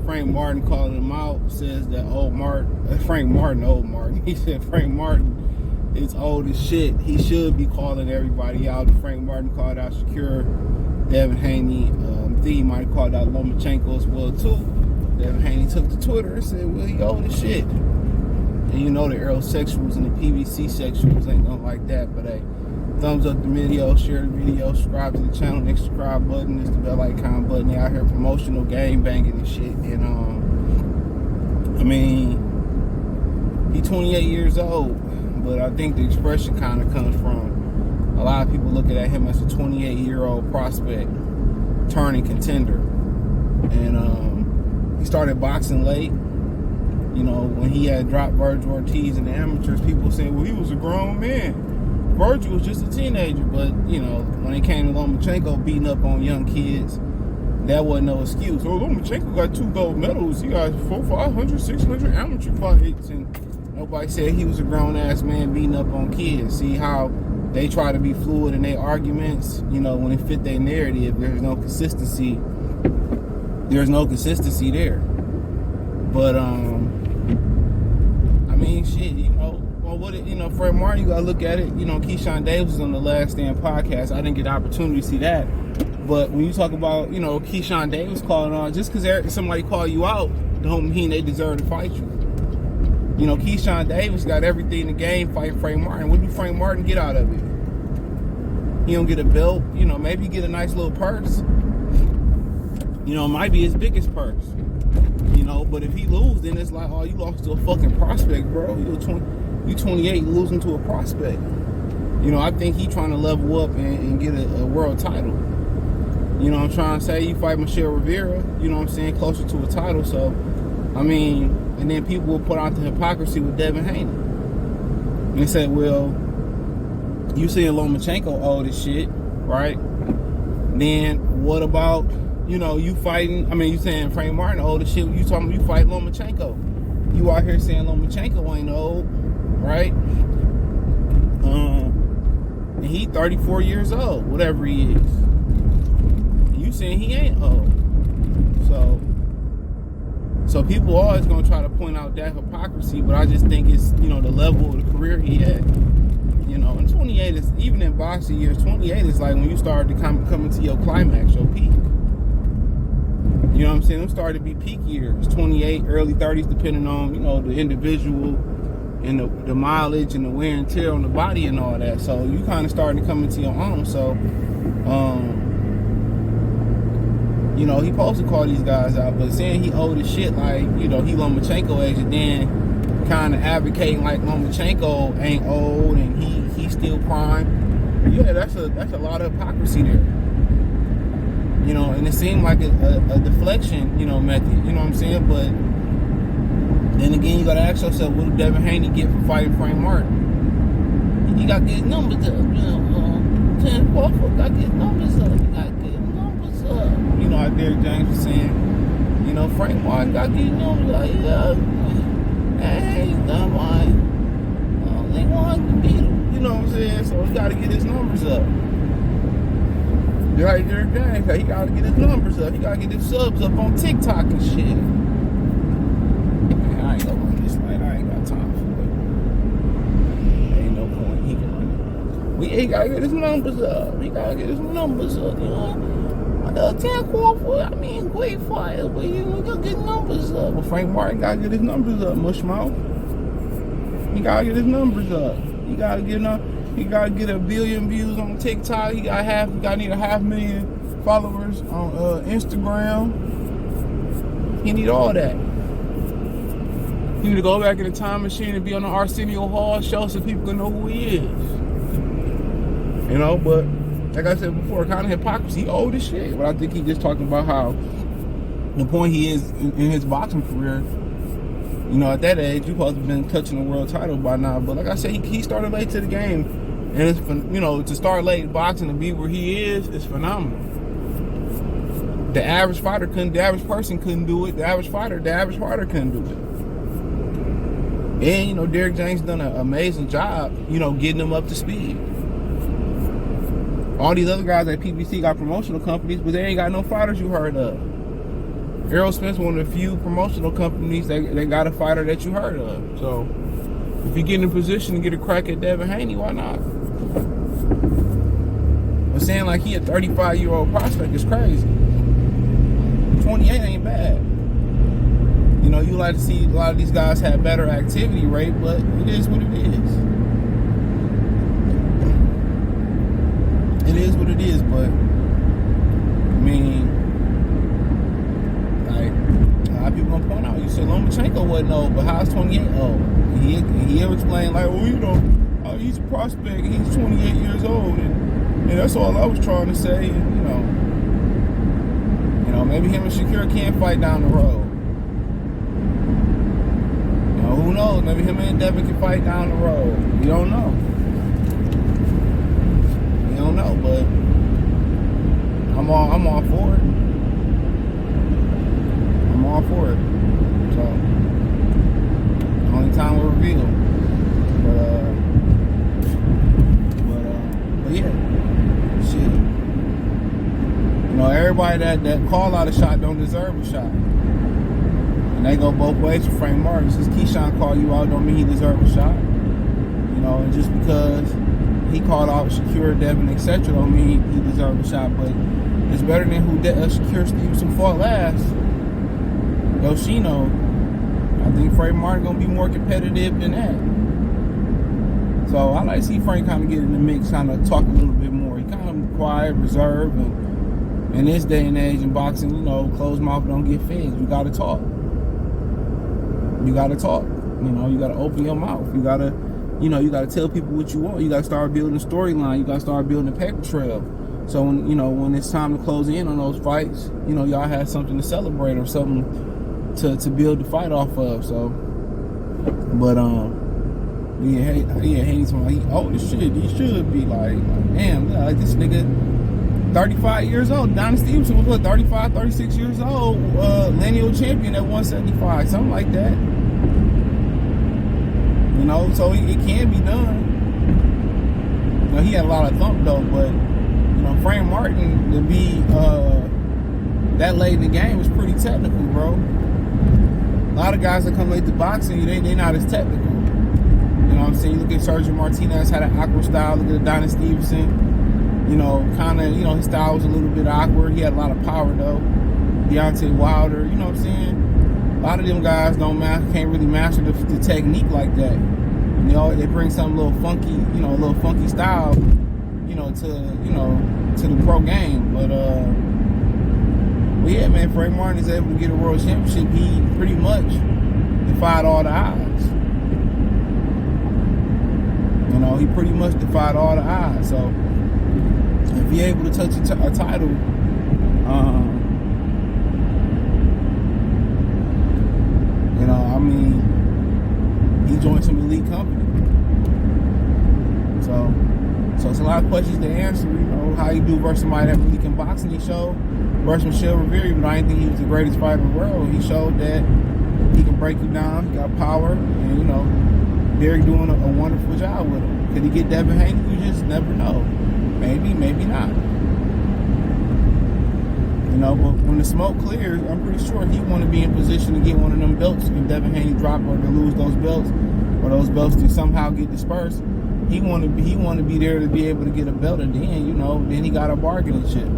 Frank Martin calling him out, says that old Martin, he said Frank Martin is old as shit. He should be calling everybody out. Frank Martin called out Shakira, Devin Haney. He might have called out Lomachenko as well too. Devin Haney took to Twitter and said, well, he old as shit. And you know the aerosexuals and the PVC sexuals ain't gonna like that, but hey, thumbs up the video, share the video, subscribe to the channel. Next subscribe button is the bell icon button. They out here promotional game banging and shit. And I mean, he's 28 years old, but I think the expression kind of comes from a lot of people looking at him as a 28-year-old prospect turning contender. And he started boxing late. You know, when he had dropped Virgil Ortiz in the amateurs, people saying, well, he was a grown man. Virgil was just a teenager, but, you know, when it came to Lomachenko beating up on young kids, that wasn't no excuse. Oh, Lomachenko got 2 gold medals. He got 400, 500, 600 amateur fights. And nobody said he was a grown-ass man beating up on kids. See how they try to be fluid in their arguments, you know, when it fit their narrative, there's no consistency. There's no consistency there. But, I mean, shit, you know, well, Fred Martin, you gotta look at it. You know, Keyshawn Davis was on the Last Stand podcast. I didn't get the opportunity to see that. But when you talk about, you know, Keyshawn Davis calling on, just because somebody call you out, don't mean they deserve to fight you. You know, Keyshawn Davis got everything in the game fighting Frank Martin. What do Frank Martin get out of it? He don't get a belt. You know, maybe he get a nice little purse. You know, it might be his biggest purse. You know, but if he lose, then it's like, oh, you lost to a fucking prospect, bro. You 28, losing to a prospect. You know, I think he trying to level up and get a world title. You know what I'm trying to say? You fight Michelle Rivera, you know what I'm saying, closer to a title. So, I mean, and then people will put out the hypocrisy with Devin Haney. And they say, well, you saying Lomachenko old as shit, right? Then what about, you know, you fighting, I mean, you saying Frank Martin old as shit, you talking you fight Lomachenko. You out here saying Lomachenko ain't old, right? And he 34 years old, whatever he is. And you saying he ain't old. So people are always gonna try to point out that hypocrisy, but I just think it's, you know, the level of the career he had. You know, and 28 is, even in boxing years, 28 is like when you start to come into your climax, your peak. You know what I'm saying? Them started to be peak years, 28, early 30s, depending on, you know, the individual and the mileage and the wear and tear on the body and all that. So you kind of starting to come into your own. So, you know, he supposed to call these guys out, but saying he old as shit, like, you know, he Lomachenko age, and then kind of advocating like Lomachenko ain't old and he's still prime. Yeah, that's a lot of hypocrisy there. You know, and it seemed like a deflection, you know, method. You know what I'm saying? But then again, you gotta ask yourself, what did Devin Haney get for fighting Frank Martin? He got to get his numbers up, you know. 10 Crawford got to get his numbers up. He got to get his numbers up. You know, how Derek James was saying, you know, Frank Martin got to get his numbers up. Yeah, hey, he's done mine. They want to beat him. You know what I'm saying? So he got to get his numbers up. You're right, Derek James. He got to get his numbers up. He got to get his subs up on TikTok and shit. Man, I ain't gonna run this light. I ain't got time for it. Ain't no point. He can run it. He got to get his numbers up. He got to get his numbers up, you know? 10 Crawford, I mean, great fighters, but you know, got to get numbers up. Well, Frank Martin got to get his numbers up, mushmouth. He got to get his numbers up. He got to get enough. He got to get 1 billion views on TikTok. He got need 500,000 followers on Instagram. He need all that. He need to go back in the time machine and be on the Arsenio Hall show so people can know who he is. You know, but like I said before, kind of hypocrisy. He old as shit. But I think he just talking about how the point he is in his boxing career. You know, at that age, you supposed to have been touching the world title by now. But like I said, he started late to the game. And it's, you know, to start late in boxing and be where he is phenomenal. The average fighter couldn't, the average person couldn't do it. The average fighter couldn't do it. And, you know, Derek James done an amazing job, you know, getting him up to speed. All these other guys at PBC got promotional companies, but they ain't got no fighters you heard of. Aerosmith's one of the few promotional companies that got a fighter that you heard of. So if you get in a position to get a crack at Devin Haney, why not? But saying like he a 35-year-old prospect is crazy. 28 ain't bad. You know, you like to see a lot of these guys have better activity rate, but it is what it is. It is what it is, but I mean, like a lot of people gonna point out, you said Lomachenko wasn't old, but how's 28 old? He ever explained like, well, you know, he's a prospect, he's 28 years old, and that's all I was trying to say, and you know, maybe him and Shakira can't fight down the road. You know, who knows? Maybe him and Devin can fight down the road. We don't know. We don't know, but I'm all for it. I'm all for it. So only time will reveal. But yeah, shit. You know, everybody that call out a shot don't deserve a shot. And they go both ways for Frank Martin. Since Keyshawn called you out, don't mean he deserve a shot. You know, and just because he called out Shakira, Devin, etc., don't mean he deserved a shot. But it's better than who Shakira Stevenson fought last. Yoshino. I think Frank Martin gonna be more competitive than that. So I like to see Frank kind of get in the mix, kind of talk a little bit more. He kind of quiet, reserved, and in this day and age in boxing, you know, closed mouth don't get fed. You gotta talk. You gotta talk. You know, you gotta open your mouth. You gotta, you know, you gotta tell people what you want. You gotta start building a storyline. You gotta start building a paper trail. So when, you know, when it's time to close in on those fights, you know, y'all have something to celebrate or something to build the fight off of. So, but Haney's he old as shit. He should be like damn, like this nigga 35 years old. Donnie Stevenson was what, 35, 36 years old, lineal champion at 175, something like that. You know, so it can be done. You know, he had a lot of thump though, but you know, Frank Martin to be that late in the game is pretty technical, bro. A lot of guys that come late to boxing, they not as technical. You know what I'm saying? You look at Sergio Martinez, had an awkward style. Look at Donnie Stevenson. You know, kind of, you know, his style was a little bit awkward. He had a lot of power though. Deontay Wilder, you know what I'm saying? A lot of them guys can't really master the technique like that. You know, they bring something a little funky, you know, a little funky style, you know, to the pro game. But yeah, man, Frank Martin is able to get a world championship. He pretty much defied all the odds. You know, he pretty much defied all the odds. So if you're able to touch a title, you know, I mean, he joined some elite company. So it's a lot of questions to answer. You know, how you do versus somebody that really can box, and he showed versus Michelle Rivera. But I didn't think he was the greatest fighter in the world. He showed that he can break you down. He got power, and you know, Derek doing a wonderful job with him. Could he get Devin Haney? You just never know. Maybe, maybe not. You know, but when the smoke clears, I'm pretty sure he want to be in position to get one of them belts. If Devin Haney drop or to lose those belts, or those belts to somehow get dispersed, he want to be there to be able to get a belt, and then, you know, then he got a bargaining chip.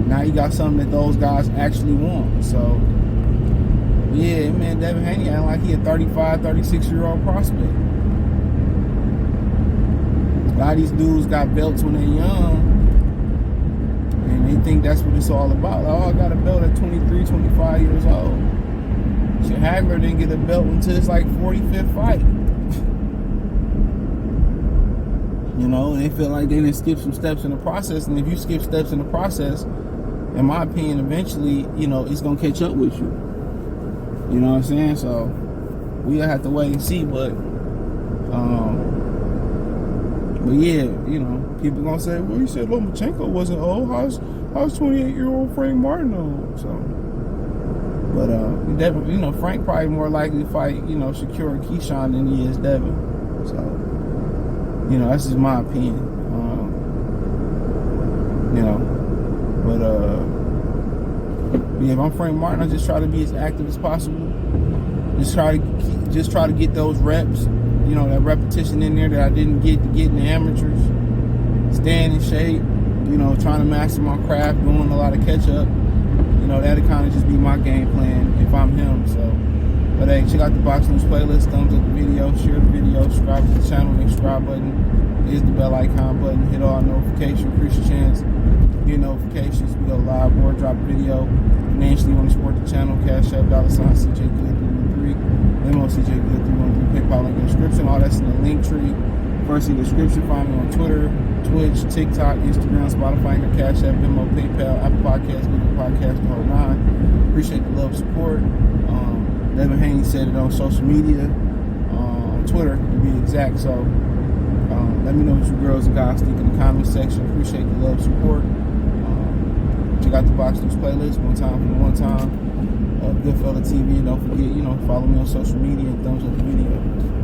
Now he got something that those guys actually want. So yeah, man, Devin Haney acting like he a 35, 36-year-old prospect. A lot of these dudes got belts when they're young, and they think that's what it's all about. Like, oh, I got a belt at 23, 25 years old. Shit, Hagler didn't get a belt until his like 45th fight. You know, and they feel like they didn't skip some steps in the process. And if you skip steps in the process, in my opinion, eventually, you know, it's gonna catch up with you. You know what I'm saying? So we'll have to wait and see. But yeah, you know, people gonna say, well, you said Lomachenko wasn't old. How's 28-year-old Frank Martin old? So, but definitely, you know, Frank probably more likely to fight, you know, Shakira and Keyshawn than he is Devin. So, you know, that's just my opinion. You know, but But yeah, if I'm Frank Martin, I just try to be as active as possible. Just try to get those reps, you know, that repetition in there that I didn't get in the amateurs. Staying in shape, you know, trying to master my craft, doing a lot of catch up. You know, that'll kind of just be my game plan if I'm him. So, but hey, check out the Box News playlist, thumbs up the video, share the video, subscribe to the channel, make subscribe button is the bell icon button, hit all notifications, increase your chance get notifications. We go live or drop a video. Financially, you want to support the channel, Cash App, $CJ Good 313, Venmo CJ Good 313, PayPal link in the description. All that's in the link tree. First in the description. Find me on Twitter, Twitch, TikTok, Instagram, Spotify, and Cash App, Venmo, PayPal, Apple Podcasts, Google Podcasts, the whole nine. Appreciate the love, support. Devin Haney said it on social media, on Twitter to be exact. So let me know what you girls and guys think in the comment section. Appreciate the love, support. Check out the Box News playlist. One time for the one time. Goodfella TV. And don't forget, you know, follow me on social media and thumbs up the video.